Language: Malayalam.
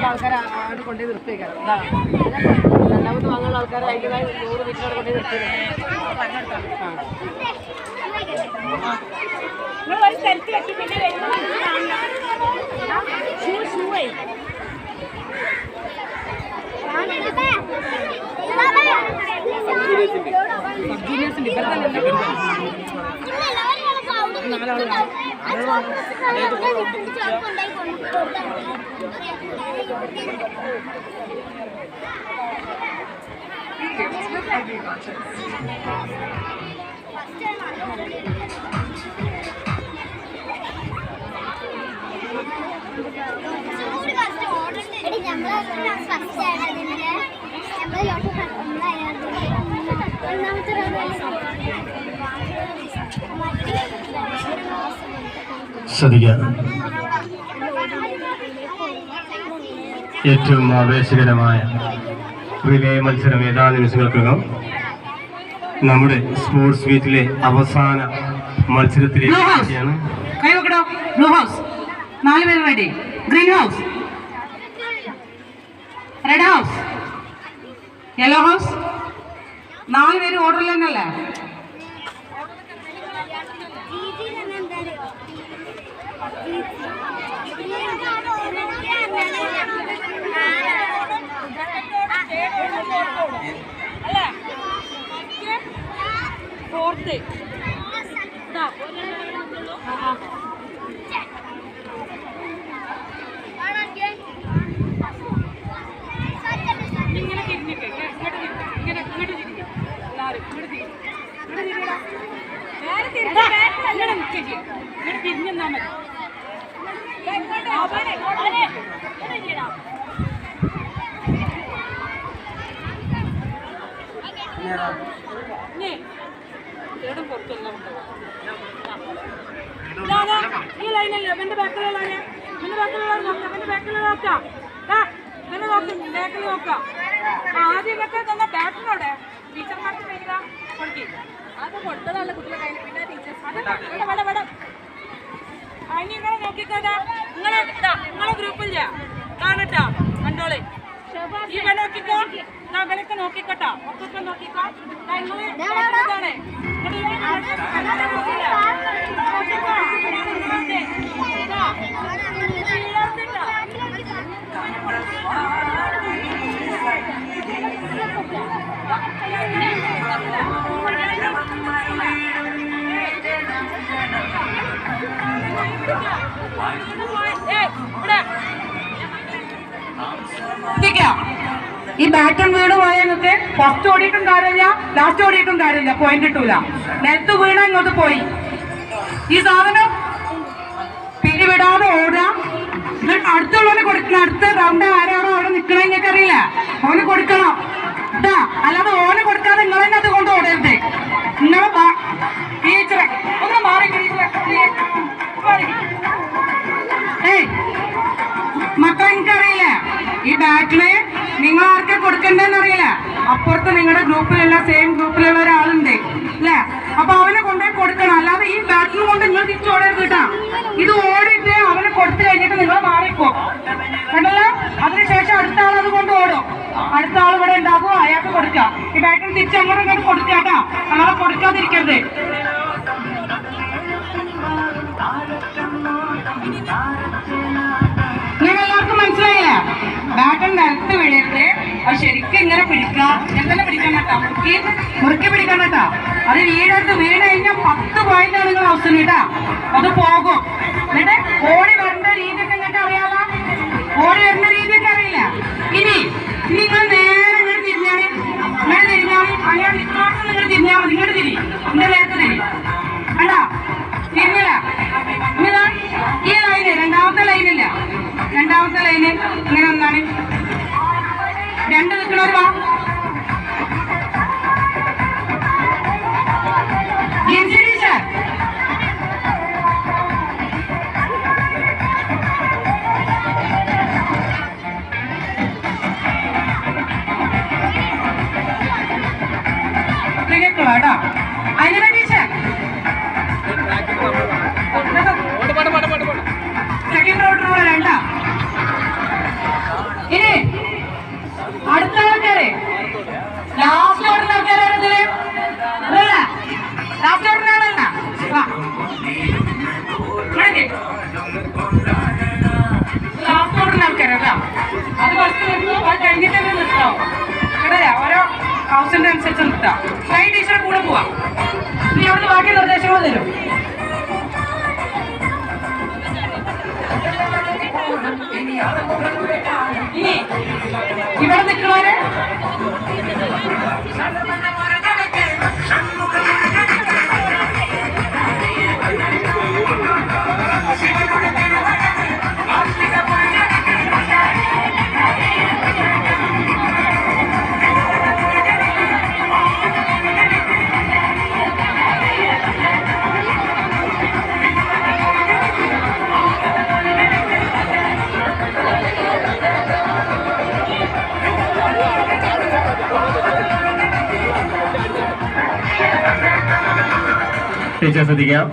ആൾക്കാർ ആട് കൊണ്ടുപോയി നിർത്തിയേക്കാം. രണ്ടാമത് വാങ്ങുന്ന ആൾക്കാർ അതിൻ്റെതായ 100 മീറ്റർ കൊണ്ടുപോയി നിർത്തിയത്. ശ്രദ്ധിക്കുക. ഏറ്റവും ആവേശകരമായ റിലേ മത്സരം ഏതാനും നിമിഷങ്ങൾക്കകം നമ്മുടെ സ്പോർട്സ് മീറ്റിലെ അവസാന മത്സരത്തിലേക്കാണ്. ബ്ലൂ ഹൗസ് 4 പേര് ready. Green house, red house, yellow house 4 പേര് ഓർഡറിൽ തന്നെയല്ലേ? ഫോർത്ത് ഇങ്ങനെ തിരിഞ്ഞിട്ട് ഇങ്ങനെ ഇങ്ങോട്ട് തിരിഞ്ഞു ഇങ്ങോട്ട് തിരിഞ്ഞെന്നാ മതി. ഈ ലൈനല്ലേ എന്റെ ബാക്കിലുള്ള നോക്കാം. ബാക്കിൽ നോക്കാം. ആദ്യം ഇതൊക്കെ തന്നെ ബാക്കിലൂടെ ടീച്ചർമാർക്ക് വേണ്ടിതാ കൊടുക്കി. അത് കൊടുത്തതല്ല കുട്ടികളുടെ കയ്യിൽ. പിന്നെ ടീച്ചേഴ്സ് അതിന് നിങ്ങളെ നോക്കിക്കോതാ. നിങ്ങളെ ഗ്രൂപ്പിൽ കാണട്ടാ കണ്ടോളെ. ഈ വില നോക്കിക്കോ. വിലക്ക് നോക്കിക്കോട്ടാ. ഒക്കെ നോക്കിക്കോ. ഈ ബാറ്റൺ വീണ് പോയതൊക്കെ ഫസ്റ്റ് ഓടിയിട്ടും കാര്യമില്ല, ലാസ്റ്റ് ഓടിയിട്ടും കാര്യമില്ല, പോയിന്റ് കിട്ടൂല. നിലത്ത് വീണ ഇങ്ങോട്ട് പോയി. ഈ സാധനം പിടിവിടാതെ ഓടുക. അടുത്തുള്ളവന് കൊടുക്കണം. അടുത്ത റൗണ്ട് ആരാണോ അവിടെ നിൽക്കണ നിങ്ങൾക്ക് അറിയില്ല. ഓന് കൊടുക്കണം കേട്ടാ. അല്ലാതെ ഓന് കൊടുക്കാതെ നിങ്ങൾ തന്നെ അതുകൊണ്ട് ഓടരുത്. നിങ്ങളെ ടീച്ചറെ ഒന്ന് മാറി. മക്കളെ എനിക്കറിയില്ല ഈ ബാറ്റിന് നിങ്ങൾ ആർക്കെ കൊടുക്കണ്ടെന്ന് അറിയില്ല. അപ്പുറത്ത് നിങ്ങളുടെ ഗ്രൂപ്പിലുള്ള സെയിം ഗ്രൂപ്പിലുള്ള ഒരാളുണ്ട് അല്ലേ? അപ്പൊ അവനെ കൊണ്ടുപോയി കൊടുക്കണം. അല്ലാതെ ഈ ബാറ്റിന് കൊണ്ട് നിങ്ങൾ തിരിച്ചു ഓടരുത് കേട്ടാ. ഇത് ഓടിയിട്ട് അവന് കൊടുത്തു കഴിഞ്ഞിട്ട് നിങ്ങൾ മാറിപ്പോ കണ്ടല്ലോ. അതിനുശേഷം അടുത്ത ആൾ അത് കൊണ്ട് ഓടും. അടുത്ത ആൾ ഇവിടെ ഉണ്ടാകും, അയാൾക്ക് കൊടുക്കാം. ഈ ബാറ്റിന് തിരിച്ച് അങ്ങോട്ട് ഇങ്ങോട്ട് കൊടുക്കാട്ടാ. നമ്മളെ കൊടുക്കാതിരിക്കരുത്. നിങ്ങൾ എല്ലാവർക്കും മനസ്സിലായില്ലേ? ബാറ്റൺ നിലത്ത് വീഴരുത്. അത് ശരിക്കും ഇങ്ങനെ പിടിക്കാം. എന്തെല്ലാം പിടിക്കാൻ കേട്ടാ. മുറുക്കി പിടിക്കാൻ കേട്ടാ. അത് വീഴരുത്. വീണ് കഴിഞ്ഞാൽ 10 പോയിന്റാണ് നിങ്ങൾ അവസരം കേട്ടാ. അത് പോകും. എന്നിട്ട് ഓടി വരേണ്ട രീതിയൊക്കെ നിങ്ങൾക്ക് അറിയാമോ? ഓടി വരുന്ന രീതിയൊക്കെ അറിയില്ല. ഇനി നിങ്ങൾ നേരെ ഇങ്ങോട്ട് തിരിഞ്ഞാൽ അങ്ങനെ ഇങ്ങോട്ട് നിങ്ങൾ തിരിഞ്ഞാൽ മതി. ഇങ്ങോട്ട് തിരി. എന്റെ നേരത്തെ തിരി. കണ്ടാ തിരിഞ്ഞില്ല. ഈ ലൈന് രണ്ടാമത്തെ ലൈനില്ല. രണ്ടാമത്തെ ലൈന് ഇങ്ങനെ ഒന്നാണ്. 2 നിൽക്കണവർ വാ. പറയുന്നതനുസരിച്ച് നിർത്താം. ഷൈൻ ടീച്ചറെ കൂടെ പോവാം. ഇനി അവിടുന്ന് ബാക്കി നിർദ്ദേശങ്ങൾ തരും. ഇനി ഇവിടെ നിൽക്കുന്നവര് ടീച്ചർ ശ്രദ്ധിക്കാം.